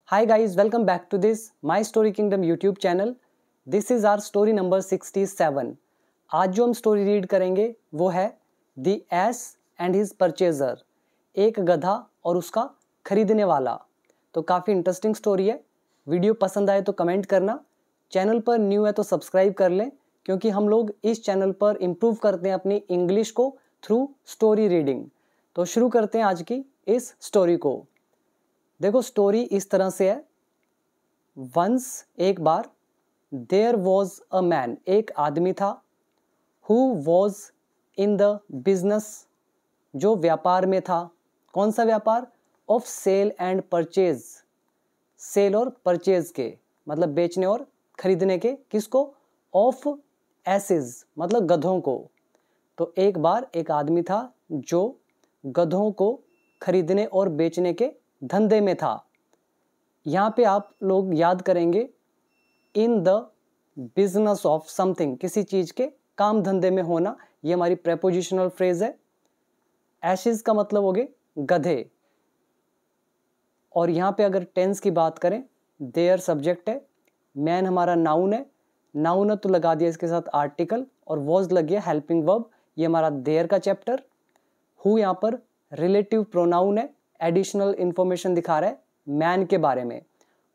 Hi guys, welcome back to this My Story Kingdom YouTube channel. This is our story number 67. आज जो हम story read करेंगे वो है The Ass and His Purchaser, एक गधा और उसका खरीदने वाला। तो काफ़ी इंटरेस्टिंग स्टोरी है। वीडियो पसंद आए तो कमेंट करना, चैनल पर न्यू है तो सब्सक्राइब कर लें, क्योंकि हम लोग इस चैनल पर इम्प्रूव करते हैं अपनी इंग्लिश को थ्रू स्टोरी रीडिंग। तो शुरू करते हैं आज की इस स्टोरी को। देखो स्टोरी इस तरह से है। वंस एक बार, देयर वॉज अ मैन, एक आदमी था, who was in the business, जो व्यापार में था। कौन सा व्यापार? Of sale and purchase, sale और परचेज के, मतलब बेचने और खरीदने के। किसको? ऑफ एसेस, मतलब गधों को। तो एक बार एक आदमी था जो गधों को खरीदने और बेचने के धंधे में था। यहाँ पे आप लोग याद करेंगे इन द बिजनेस ऑफ समथिंग, किसी चीज के काम धंधे में होना। ये हमारी प्रेपोजिशनल फ्रेज है। एशेज का मतलब हो गए गधे। और यहाँ पे अगर टेंस की बात करें, देयर सब्जेक्ट है, मैन हमारा नाउन है, नाउन है तो लगा दिया इसके साथ आर्टिकल, और वॉज लग गया हेल्पिंग वर्ब। ये हमारा देयर का चैप्टर। हु यहाँ पर रिलेटिव प्रोनाउन है, एडिशनल इंफॉर्मेशन दिखा रहा है मैन के बारे में।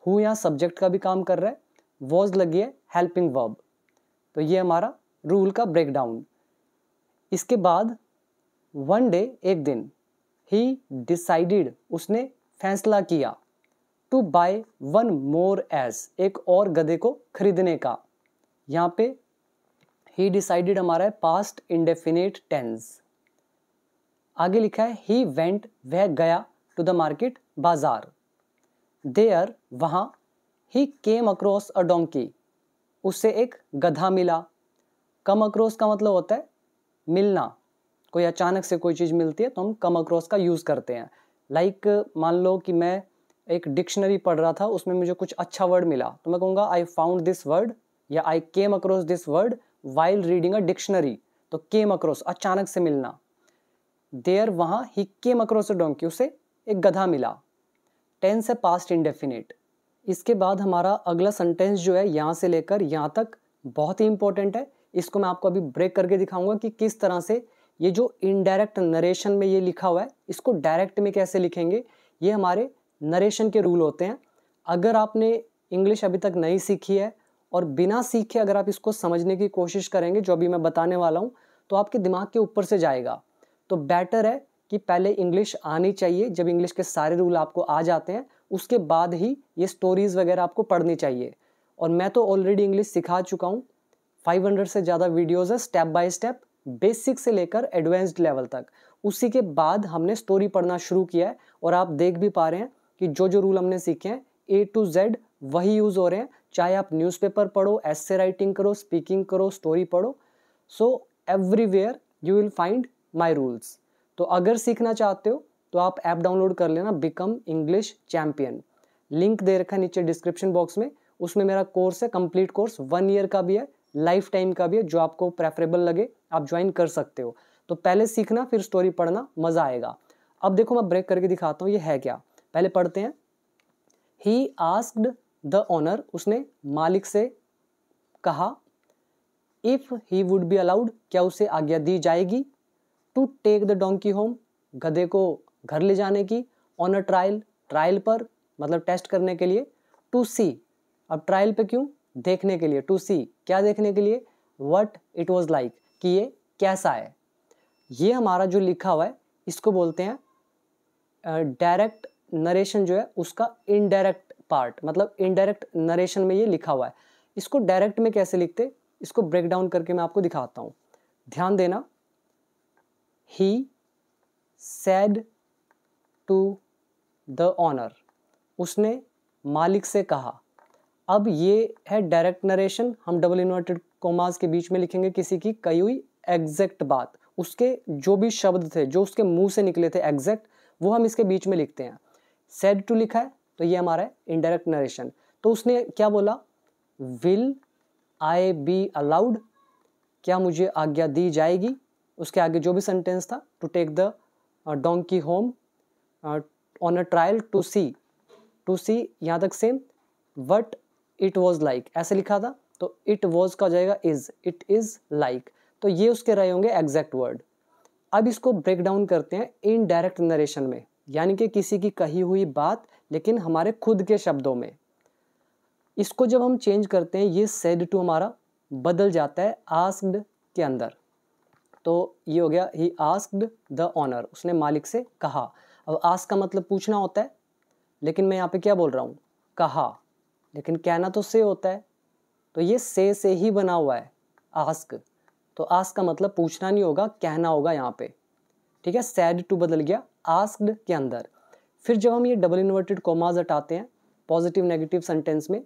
हु यहाँ सब्जेक्ट का भी काम कर रहा है, वॉज लगी है हेल्पिंग वर्ब। तो ये हमारा रूल का ब्रेकडाउन। इसके बाद वन डे, एक दिन, ही डिसाइडेड, उसने फैसला किया, to buy one more ass, एक और गधे को खरीदने का। यहाँ पे ही डिसाइडेड हमारा है पास्ट इंडेफिनिट टेंस। आगे लिखा है ही वेंट, वह गया, टू द मार्केट, बाजार। देयर, वहां, ही केम अक्रॉस अ डोंकी, उससे एक गधा मिला। कम अक्रॉस का मतलब होता है मिलना, कोई अचानक से कोई चीज़ मिलती है तो हम कम अक्रॉस का यूज़ करते हैं। लाइक मान लो कि मैं एक डिक्शनरी पढ़ रहा था, उसमें मुझे कुछ अच्छा वर्ड मिला तो मैं कहूँगा आई फाउंड दिस वर्ड, या I came across this word while reading a dictionary. तो केम अक्रॉस, अचानक से मिलना। देयर, वहाँ, ही केम अक्रॉस अ डोंकी, उसे एक गधा मिला। टेंस है पास्ट इंडेफिनिट। इसके बाद हमारा अगला सेंटेंस जो है यहाँ से लेकर यहाँ तक बहुत ही इंपॉर्टेंट है। इसको मैं आपको अभी ब्रेक करके दिखाऊंगा कि किस तरह से ये जो इनडायरेक्ट नरेशन में ये लिखा हुआ है, इसको डायरेक्ट में कैसे लिखेंगे। ये हमारे नरेशन के रूल होते हैं। अगर आपने इंग्लिश अभी तक नहीं सीखी है और बिना सीखे अगर आप इसको समझने की कोशिश करेंगे जो अभी मैं बताने वाला हूँ, तो आपके दिमाग के ऊपर से जाएगा। तो बेटर है कि पहले इंग्लिश आनी चाहिए। जब इंग्लिश के सारे रूल आपको आ जाते हैं उसके बाद ही ये स्टोरीज वगैरह आपको पढ़नी चाहिए। और मैं तो ऑलरेडी इंग्लिश सिखा चुका हूँ, 500 से ज़्यादा वीडियोस है, स्टेप बाय स्टेप, बेसिक से लेकर एडवांस्ड लेवल तक। उसी के बाद हमने स्टोरी पढ़ना शुरू किया है और आप देख भी पा रहे हैं कि जो जो रूल हमने सीखे हैं A to Z वही यूज़ हो रहे हैं। चाहे आप न्यूज़पेपर पढ़ो, एस्से राइटिंग करो, स्पीकिंग करो, स्टोरी पढ़ो, so everywhere you will find my rules. तो अगर सीखना चाहते हो तो आप ऐप डाउनलोड कर लेना, बिकम इंग्लिश चैंपियन। लिंक दे रखा है नीचे डिस्क्रिप्शन बॉक्स में। उसमें मेरा कोर्स है, कंप्लीट कोर्स, 1 ईयर का भी है, लाइफ टाइम का भी है, जो आपको प्रेफरेबल लगे आप ज्वाइन कर सकते हो। तो पहले सीखना फिर स्टोरी पढ़ना, मज़ा आएगा। अब देखो मैं ब्रेक करके दिखाता हूँ ये है क्या। पहले पढ़ते हैं। ही आस्क्ड द ओनर, उसने मालिक से कहा, if he would be allowed, क्या उसे आज्ञा दी जाएगी, to take the donkey home, गधे को घर ले जाने की, ऑन अ ट्रायल, ट्रायल पर मतलब टेस्ट करने के लिए, टू सी, अब ट्रायल पे क्यों? देखने के लिए। टू सी, क्या देखने के लिए? व्हाट इट वाज लाइक, कि ये कैसा है। ये हमारा जो लिखा हुआ है इसको बोलते हैं डायरेक्ट नरेशन, जो है उसका इनडायरेक्ट पार्ट, मतलब इनडायरेक्ट नरेशन में ये लिखा हुआ है। इसको डायरेक्ट में कैसे लिखते, इसको ब्रेक डाउन करके मैं आपको दिखाता हूँ, ध्यान देना। He said to the owner, उसने मालिक से कहा। अब ये है डायरेक्ट नरेशन। हम डबल इन्वर्टेड कोमास के बीच में लिखेंगे किसी की कही हुई एग्जैक्ट बात, उसके जो भी शब्द थे जो उसके मुंह से निकले थे एग्जैक्ट, वो हम इसके बीच में लिखते हैं। said to लिखा है तो ये हमारा है इनडायरेक्ट नरेशन। तो उसने क्या बोला? विल आई बी अलाउड, क्या मुझे आज्ञा दी जाएगी। उसके आगे जो भी सेंटेंस था, to take the donkey home on a trial, to see, to see यहाँ तक same, what it was like ऐसे लिखा था, तो इट वॉज का हो जाएगा इज, इट इज लाइक। तो ये उसके रहे होंगे एग्जैक्ट वर्ड। अब इसको ब्रेक डाउन करते हैं इनडायरेक्ट नरेशन में, यानी कि किसी की कही हुई बात लेकिन हमारे खुद के शब्दों में। इसको जब हम चेंज करते हैं, ये सेड टू हमारा बदल जाता है आस्क्ड के अंदर। तो ये हो गया ही आस्क्ड द ऑनर, उसने मालिक से कहा। अब आस्क का मतलब पूछना होता है, लेकिन मैं यहाँ पे क्या बोल रहा हूँ, कहा, लेकिन कहना तो से होता है, तो ये से ही बना हुआ है आस्क। तो आस्क का मतलब पूछना नहीं होगा, कहना होगा यहाँ पे, ठीक है। सैड टू बदल गया आस्क्ड के अंदर। फिर जब हम ये डबल इन्वर्टेड कॉमाज हटाते हैं पॉजिटिव नेगेटिव सेंटेंस में,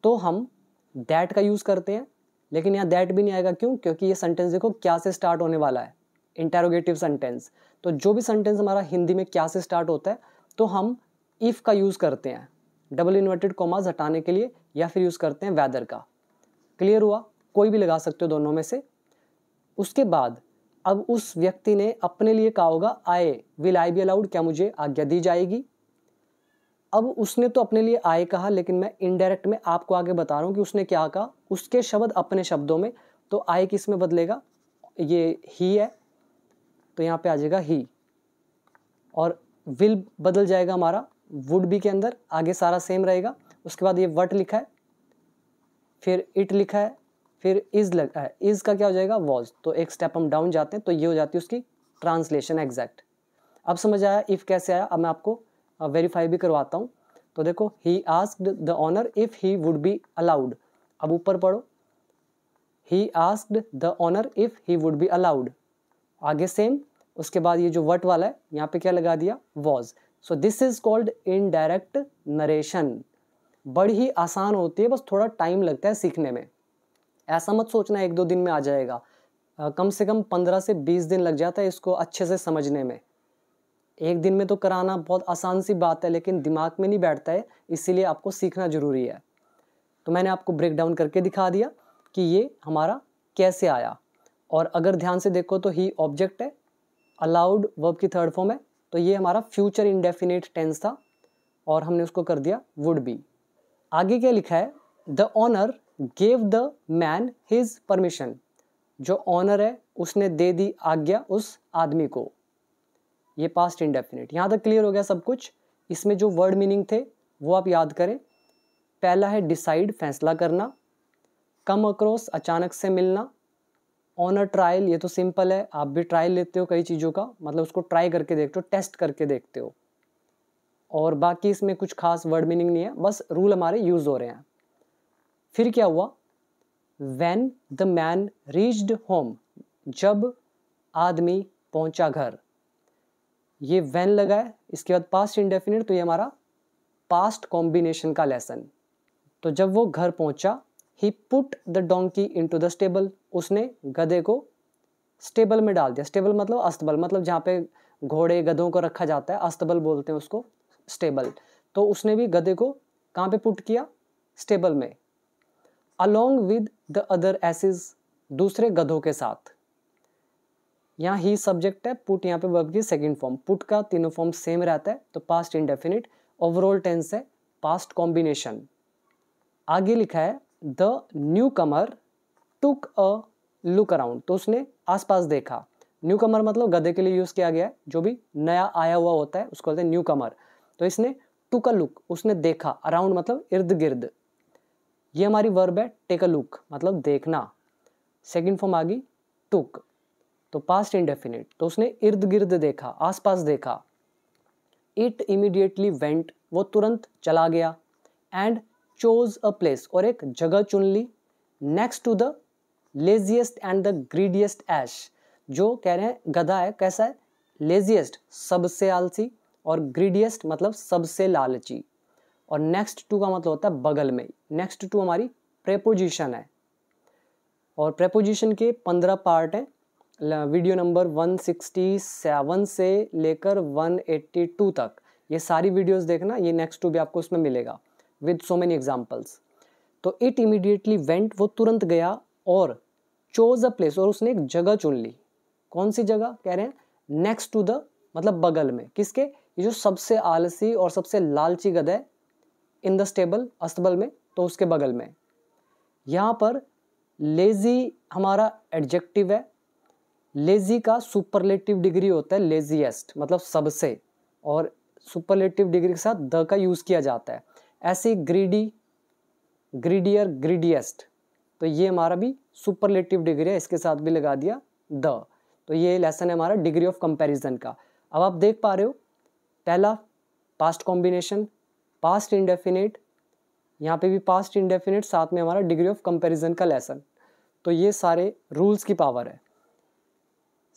तो हम दैट का यूज़ करते हैं, लेकिन यहाँ दैट भी नहीं आएगा। क्यों? क्योंकि ये सेंटेंस देखो क्या से स्टार्ट होने वाला है, इंटेरोगेटिव सेंटेंस। तो जो भी सेंटेंस हमारा हिंदी में क्या से स्टार्ट होता है, तो हम इफ़ का यूज़ करते हैं डबल इन्वर्टेड कॉमाज हटाने के लिए, या फिर यूज़ करते हैं वेदर का। क्लियर हुआ? कोई भी लगा सकते हो दोनों में से। उसके बाद अब उस व्यक्ति ने अपने लिए कहा होगा आई, विल आई बी अलाउड, क्या मुझे आज्ञा दी जाएगी। अब उसने तो अपने लिए आई कहा, लेकिन मैं इनडायरेक्ट में आपको आगे बता रहा हूँ कि उसने क्या कहा, उसके शब्द अपने शब्दों में। तो आई किस में बदलेगा, ये ही है, तो यहाँ पे आ जाएगा ही, और विल बदल जाएगा हमारा वुड बी के अंदर, आगे सारा सेम रहेगा। उसके बाद ये वट लिखा है, फिर इट लिखा है, फिर इज लगा है, इज का क्या हो जाएगा वॉज। तो एक स्टेप हम डाउन जाते हैं, तो ये हो जाती है उसकी ट्रांसलेशन एग्जैक्ट। अब समझ आया इफ़ कैसे आया। अब मैं आपको वेरीफाई भी करवाता हूँ। तो देखो he asked the owner if he would be allowed. अब ऊपर पढ़ो, he asked the owner if he would be allowed, आगे सेम। उसके बाद ये जो वट वाला है यहाँ पे क्या लगा दिया, was. So this is called indirect narration. बड़ी ही आसान होती है, बस थोड़ा टाइम लगता है सीखने में। ऐसा मत सोचना 1-2 दिन में आ जाएगा, कम से कम 15 से 20 दिन लग जाता है इसको अच्छे से समझने में। एक दिन में तो कराना बहुत आसान सी बात है, लेकिन दिमाग में नहीं बैठता है, इसीलिए आपको सीखना ज़रूरी है। तो मैंने आपको ब्रेक डाउन करके दिखा दिया कि ये हमारा कैसे आया। और अगर ध्यान से देखो तो ही ऑब्जेक्ट है, अलाउड वर्ब की थर्ड फॉर्म है, तो ये हमारा फ्यूचर इंडेफिनिट टेंस था, और हमने उसको कर दिया वुड बी। आगे क्या लिखा है, the owner gave the man his permission. जो ऑनर है उसने दे दी आज्ञा उस आदमी को। ये पास्ट इंडेफिनिट। यहाँ तक क्लियर हो गया सब कुछ। इसमें जो वर्ड मीनिंग थे वो आप याद करें। पहला है डिसाइड, फैसला करना। कम अक्रॉस, अचानक से मिलना। ऑन अ ट्रायल, ये तो सिंपल है, आप भी ट्रायल लेते हो कई चीज़ों का, मतलब उसको ट्राई करके देखते हो, टेस्ट करके देखते हो। और बाकी इसमें कुछ खास वर्ड मीनिंग नहीं है, बस रूल हमारे यूज हो रहे हैं। फिर क्या हुआ, when the man reached home, जब आदमी पहुंचा घर। ये व्हेन लगा है, इसके बाद पास्ट इंडेफिनिट, तो ये हमारा पास्ट कॉम्बिनेशन का लेसन। तो जब वो घर पहुंचा, he put the donkey into the stable, उसने गधे को स्टेबल में डाल दिया। स्टेबल मतलब अस्तबल, मतलब जहाँ पे घोड़े गधों को रखा जाता है, अस्तबल बोलते हैं उसको, स्टेबल। तो उसने भी गधे को कहाँ पे पुट किया, स्टेबल में। Along with the other asses, दूसरे गधों के साथ। यहाँ ही सब्जेक्ट है, पुट यहाँ पे वर्ब की सेकंड फॉर्म। पुट का तीनों फॉर्म सेम रहता है, तो पास्ट इंडेफिनिट। ओवरऑल टेंस है पास्ट कॉम्बिनेशन। आगे लिखा है the new Qamar took a look around, तो उसने आसपास देखा। न्यू कमर मतलब गधे के लिए यूज किया गया है, जो भी नया आया हुआ होता है उसको कहते हैं न्यू कमर। तो इसने टुक अ लुक, उसने देखा। अराउंड मतलब इर्द गिर्द। ये हमारी वर्ब है टेक अ लुक, मतलब देखना। सेकंड फॉर्म आ गई टुक, तो पास्ट इंडेफिनिट। तो उसने इर्द गिर्द देखा, आसपास देखा। इट इमीडिएटली वेंट, वो तुरंत चला गया। एंड चोज अ प्लेस, और एक जगह चुन ली। Next to the laziest and the greediest ass, जो कह रहे हैं गधा है कैसा है, लेजिएस्ट सबसे आलसी, और ग्रीडिएस्ट मतलब सबसे लालची। और नेक्स्ट टू का मतलब होता है बगल में। नेक्स्ट टू हमारी प्रेपोजिशन है, और प्रेपोजिशन के 15 पार्ट हैं। वीडियो नंबर 167 से लेकर 182 तक ये सारी वीडियोस देखना। ये नेक्स्ट टू भी आपको उसमें मिलेगा विद सो मेनी एग्जाम्पल्स। तो इट इमीडिएटली वेंट, वो तुरंत गया। और चोज अ प्लेस, और उसने एक जगह चुन ली। कौन सी जगह कह रहे हैं, नेक्स्ट टू द मतलब बगल में। किसके, ये जो सबसे आलसी और सबसे लालची गधा है इन द स्टेबल, अस्तबल में, तो उसके बगल में। यहाँ पर लेजी हमारा एडजेक्टिव है। लेजी का सुपरलेटिव डिग्री होता है लेजीएस्ट, मतलब सबसे, और सुपरलेटिव डिग्री के साथ द का यूज किया जाता है। ऐसे ग्रीडी, ग्रीडियर, ग्रीडिएस्ट, तो ये हमारा भी सुपरलेटिव डिग्री है, इसके साथ भी लगा दिया द। तो ये लेसन है हमारा डिग्री ऑफ कंपैरिजन का। अब आप देख पा रहे हो, पहला पास्ट कॉम्बिनेशन, पास्ट इंडेफिनिट, यहाँ पे भी पास्ट इंडेफिनिट, साथ में हमारा डिग्री ऑफ कंपैरिजन का लेसन। तो ये सारे रूल्स की पावर है।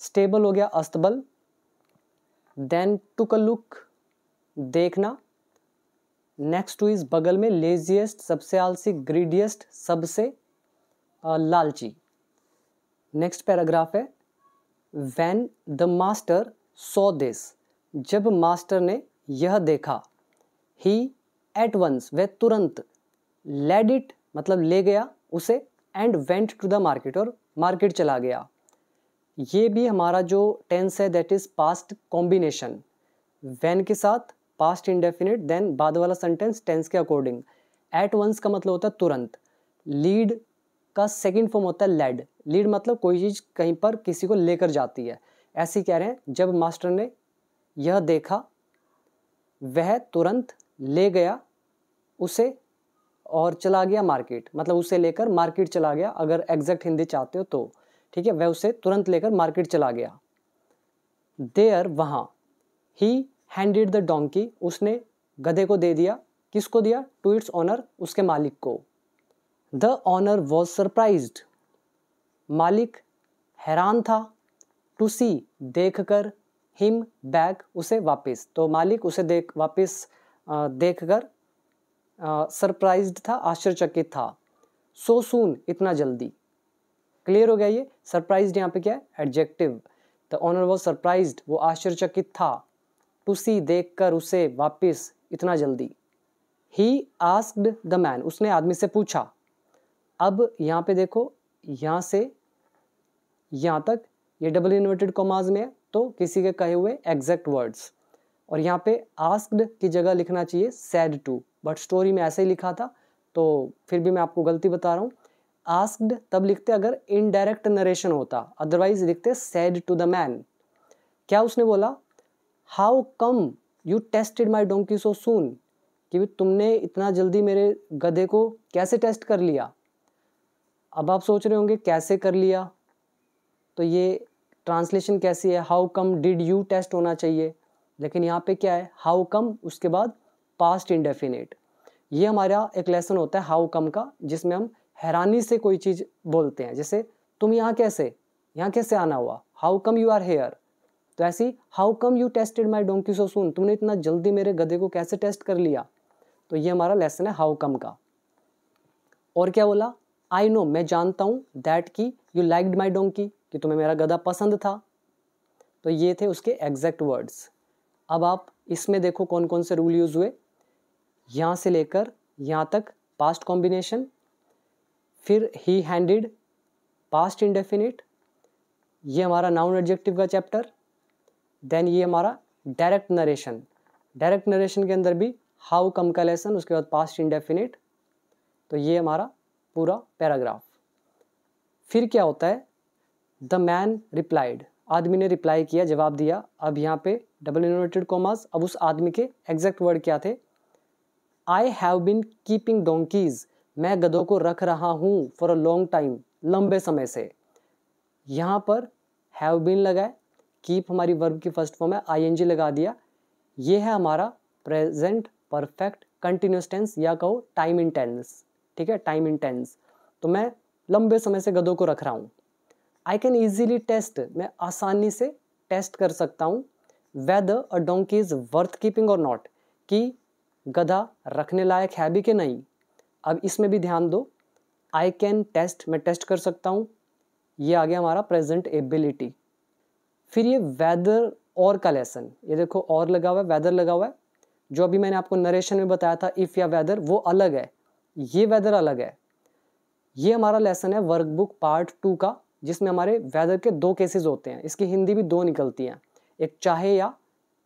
स्टेबल हो गया अस्तबल, देन टुक अ लुक, देखना, नेक्स्ट टू इज बगल में, लेजीएस्ट सबसे आलसी, ग्रीडिएस्ट सबसे लालची। नेक्स्ट पैराग्राफ है, when the master saw this, जब मास्टर ने यह देखा, ही एट वंस, वह तुरंत, लेड इट मतलब ले गया उसे, and went to the market, और मार्केट चला गया। ये भी हमारा जो टेंस है that is past combination, when के साथ पास्ट इंडेफिनिट, देन बाद वाला सेंटेंस टेंस के अकॉर्डिंग। एट वंस का मतलब होता है तुरंत। लीड का सेकंड फॉर्म होता है लेड। लीड मतलब कोई चीज़ कहीं पर किसी को लेकर जाती है। ऐसे कह रहे हैं, जब मास्टर ने यह देखा, वह तुरंत ले गया उसे और चला गया मार्केट, मतलब उसे लेकर मार्केट चला गया, अगर एग्जैक्ट हिंदी चाहते हो तो, ठीक है। वह उसे तुरंत लेकर मार्केट चला गया। देयर, वहाँ, ही हैंडेड द डोंकी, उसने गधे को दे दिया, किसको दिया, टू इट्स ऑनर, उसके मालिक को। द ऑनर वॉज सरप्राइज्ड, मालिक हैरान था, टू सी देखकर, हिम बैक उसे वापस, तो मालिक उसे वापस देखकर सरप्राइज्ड था, आश्चर्यचकित था। सो सून, इतना जल्दी। क्लियर हो गया ये। सरप्राइज्ड यहाँ पे क्या है, adjective. The owner was surprised, वो आश्चर्यचकित था, टू सी देखकर उसे वापस, इतना जल्दी। ही आस्क्ड द मैन, उसने आदमी से पूछा। अब यहाँ पे देखो, यहाँ से यहाँ तक ये डबल इन्वर्टेड कॉमास में है, तो किसी के कहे हुए एग्जैक्ट वर्ड्स, और यहाँ पे आस्क्ड की जगह लिखना चाहिए सैड टू, बट स्टोरी में ऐसे ही लिखा था, तो फिर भी मैं आपको गलती बता रहा हूँ। आस्क्ड तब लिखते अगर इनडायरेक्ट नरेशन होता, अदरवाइज लिखते सैड टू द मैन। क्या उसने बोला, how come you tested my donkey so soon, कि तुमने इतना जल्दी मेरे गधे को कैसे टेस्ट कर लिया। अब आप सोच रहे होंगे कैसे कर लिया, तो ये ट्रांसलेशन कैसी है, how come did you test होना चाहिए, लेकिन यहाँ पे क्या है, हाउ कम उसके बाद पास्ट इंडेफिनिट। ये हमारा एक लेसन होता है हाउ कम का, जिसमें हम हैरानी से कोई चीज़ बोलते हैं, जैसे तुम यहाँ कैसे आना हुआ, how come you are here. तो ऐसी, how come you tested my donkey so soon, तुमने इतना जल्दी मेरे गधे को कैसे टेस्ट कर लिया। तो ये हमारा लेसन है हाउ कम का। और क्या बोला, आई नो, मैं जानता हूँ, दैट की यू लाइक्ड माई डोंकी, कि तुम्हें मेरा गधा पसंद था। तो ये थे उसके एग्जैक्ट वर्ड्स। अब आप इसमें देखो कौन कौन से रूल यूज हुए, यहाँ से लेकर यहाँ तक पास्ट कॉम्बिनेशन, फिर ही हैंडेड पास्ट इंडेफिनिट, ये हमारा नाउन एडजेक्टिव का चैप्टर। देन ये हमारा डायरेक्ट नरेशन, डायरेक्ट नरेशन के अंदर भी हाउ कम का लेसन, उसके बाद पास्ट इंडेफिनिट। तो ये हमारा पूरा पैराग्राफ। फिर क्या होता है, द मैन रिप्लाइड, आदमी ने रिप्लाई किया, जवाब दिया। अब यहाँ पे डबल इन्वर्टेड कॉमास, अब उस आदमी के एग्जैक्ट वर्ड क्या थे, I have been keeping donkeys, मैं गधों को रख रहा हूँ, फॉर अ लॉन्ग टाइम, लंबे समय से। यहाँ पर हैव बीन लगाए, कीप हमारी वर्ब की फर्स्ट फॉर्म है, आईएनजी लगा दिया। ये है हमारा प्रेजेंट परफेक्ट कंटिन्यूस टेंस, या कहो टाइम इन टेंस, ठीक है, टाइम इन टेंस। तो मैं लंबे समय से गधों को रख रहा हूँ। आई कैन ईजिली टेस्ट, मैं आसानी से टेस्ट कर सकता हूँ, weather a donkey is worth keeping और नॉट, कि गधा रखने लायक है भी कि नहीं। अब इसमें भी ध्यान दो, आई कैन टेस्ट, मैं टेस्ट कर सकता हूँ, ये आ गया हमारा प्रेजेंट एबिलिटी। फिर ये वेदर और का लेसन, ये देखो और लगा हुआ है, वेदर लगा हुआ है। जो अभी मैंने आपको नरेशन में बताया था इफ़ या वेदर, वो अलग है, ये वेदर अलग है। ये हमारा लेसन है वर्कबुक पार्ट 2 का, जिसमें हमारे वेदर के 2 केसेस होते हैं। इसकी हिंदी भी 2 निकलती हैं, एक चाहे या,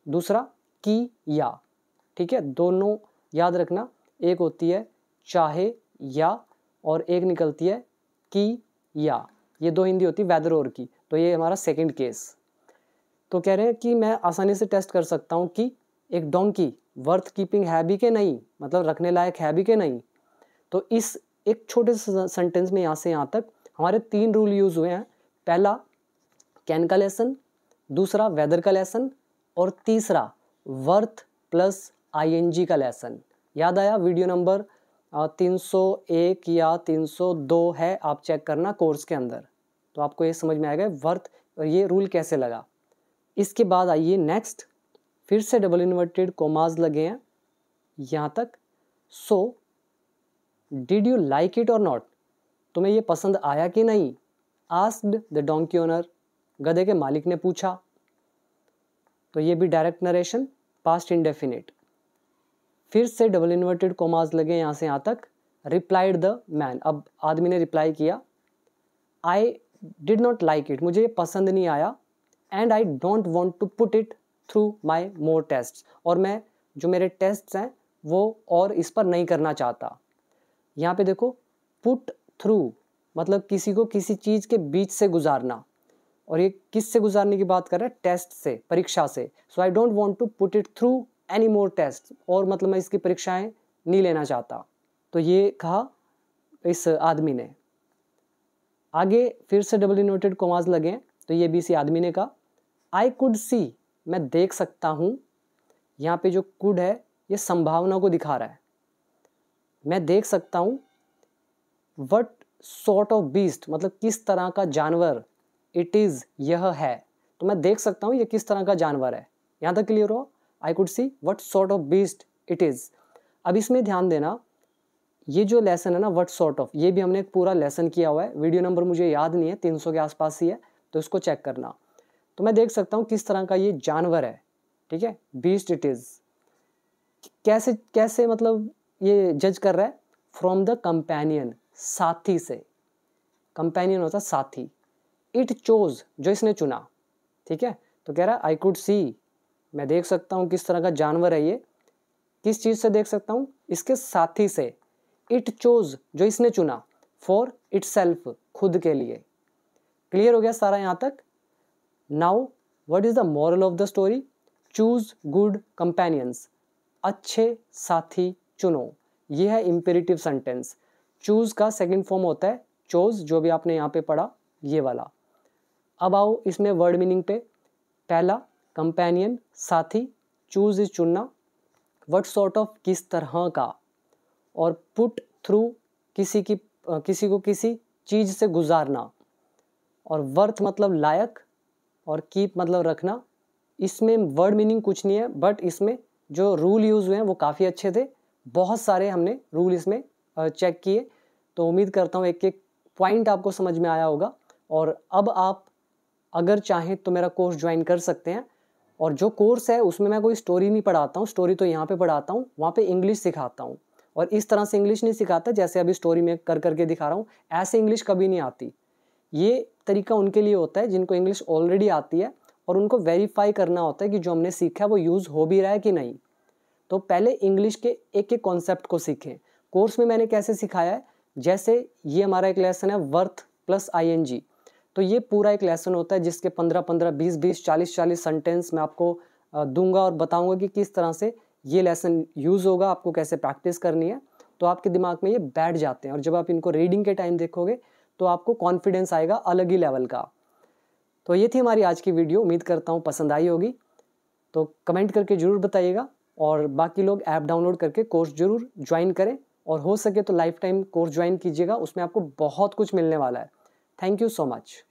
दूसरा की या, ठीक है, दोनों याद रखना। एक होती है चाहे या, और एक निकलती है कि या। ये दो हिंदी होती है वेदर और की, तो ये हमारा सेकंड केस। तो कह रहे हैं कि मैं आसानी से टेस्ट कर सकता हूँ कि एक डोंकी वर्थ कीपिंग है भी कि नहीं, मतलब रखने लायक है भी कि नहीं। तो इस एक छोटे से सेंटेंस में यहाँ से यहाँ तक हमारे 3 रूल यूज हुए हैं। पहला कैन का लेसन, दूसरा वेदर का लेसन, और तीसरा वर्थ प्लस आईएनजी का लेसन। याद आया? वीडियो नंबर 301 या 302 है, आप चेक करना कोर्स के अंदर, तो आपको ये समझ में आएगा वर्थ और ये रूल कैसे लगा। इसके बाद आइए नेक्स्ट, फिर से डबल इन्वर्टेड कोमास लगे हैं यहाँ तक। So did you like it और नॉट, तुम्हें ये पसंद आया कि नहीं? आस्क्ड द डोंकी ओनर, गधे के मालिक ने पूछा। तो ये भी डायरेक्ट नरेशन, पास्ट इंडेफिनिट। फिर से डबल इन्वर्टेड कोमास लगे यहाँ से यहाँ तक। रिप्लाइड द मैन, अब आदमी ने रिप्लाई किया, I did not like it, मुझे ये पसंद नहीं आया, and I don't want to put it through my more test, और मैं जो मेरे टेस्ट हैं वो और इस पर नहीं करना चाहता। यहाँ पे देखो पुट थ्रू मतलब किसी को किसी चीज़ के बीच से गुजारना, और ये किस से गुजारने की बात कर रहा है? टेस्ट से, परीक्षा से। So I don't want to put it through any more test, और मतलब मैं इसकी परीक्षाएं नहीं लेना चाहता। तो ये कहा इस आदमी ने। आगे फिर से डबल इन्वर्टेड कॉमास लगे, तो ये भी इसी आदमी ने कहा, आई कुड सी, मैं देख सकता हूँ। यहाँ पे जो कुड है ये संभावना को दिखा रहा है, मैं देख सकता हूँ। वट सॉर्ट ऑफ बीस्ट मतलब किस तरह का जानवर, इट इज़ यह है, तो मैं देख सकता हूँ ये किस तरह का जानवर है। यहाँ तक क्लियर हो? I could see what sort of beast it is. अब इसमें ध्यान देना, ये जो लेसन है ना वट सॉर्ट ऑफ, ये भी हमने एक पूरा लेसन किया हुआ है। वीडियो नंबर मुझे याद नहीं है, 300 के आसपास ही है, तो इसको चेक करना। तो मैं देख सकता हूँ किस तरह का ये जानवर है, ठीक है। बीस्ट इट इज़ कैसे कैसे मतलब ये जज कर रहा है? फ्रॉम द कंपेनियन, साथी से। कंपेनियन होता साथी। इट चोज, जो इसने चुना, ठीक है। तो कह रहा है आई कुड सी, मैं देख सकता हूँ किस तरह का जानवर है ये। किस चीज़ से देख सकता हूँ? इसके साथी से। इट चोज, जो इसने चुना, फॉर इट सेल्फ, खुद के लिए। क्लियर हो गया सारा यहाँ तक? Now what is the moral of the story? Choose good companions, अच्छे साथी चुनो। ये है इंपेरेटिव सेंटेंस। चूज का सेकंड फॉर्म होता है चोज, जो भी आपने यहाँ पे पढ़ा, ये वाला। अब आओ इसमें वर्ड मीनिंग पे। पहला कंपेनियन, साथी। चूज इज चुनना। व्हाट सॉर्ट ऑफ, किस तरह का। और पुट थ्रू, किसी को किसी चीज से गुजारना। और वर्थ मतलब लायक, और कीप मतलब रखना। इसमें वर्ड मीनिंग कुछ नहीं है, बट इसमें जो रूल यूज हुए हैं वो काफ़ी अच्छे थे। बहुत सारे हमने रूल इसमें चेक किए, तो उम्मीद करता हूँ एक एक पॉइंट आपको समझ में आया होगा। और अब आप अगर चाहें तो मेरा कोर्स ज्वाइन कर सकते हैं। और जो कोर्स है उसमें मैं कोई स्टोरी नहीं पढ़ाता हूँ, स्टोरी तो यहाँ पे पढ़ाता हूँ, वहाँ पे इंग्लिश सिखाता हूँ। और इस तरह से इंग्लिश नहीं सिखाता जैसे अभी स्टोरी में कर करके दिखा रहा हूँ, ऐसे इंग्लिश कभी नहीं आती। ये तरीका उनके लिए होता है जिनको इंग्लिश ऑलरेडी आती है, और उनको वेरीफाई करना होता है कि जो हमने सीखा है वो यूज़ हो भी रहा है कि नहीं। तो पहले इंग्लिश के एक एक कॉन्सेप्ट को सीखें। कोर्स में मैंने कैसे सिखाया है, जैसे ये हमारा एक लेसन है वर्थ प्लस आईएनजी। तो ये पूरा एक लेसन होता है जिसके 15-15, 20-20, 40-40 सेंटेंस मैं आपको दूंगा और बताऊंगा कि किस तरह से ये लेसन यूज़ होगा, आपको कैसे प्रैक्टिस करनी है। तो आपके दिमाग में ये बैठ जाते हैं, और जब आप इनको रीडिंग के टाइम देखोगे तो आपको कॉन्फिडेंस आएगा अलग ही लेवल का। तो ये थी हमारी आज की वीडियो, उम्मीद करता हूँ पसंद आई होगी। तो कमेंट करके ज़रूर बताइएगा, और बाकी लोग ऐप डाउनलोड करके कोर्स ज़रूर ज्वाइन करें, और हो सके तो लाइफ टाइम कोर्स ज्वाइन कीजिएगा, उसमें आपको बहुत कुछ मिलने वाला है। Thank you so much.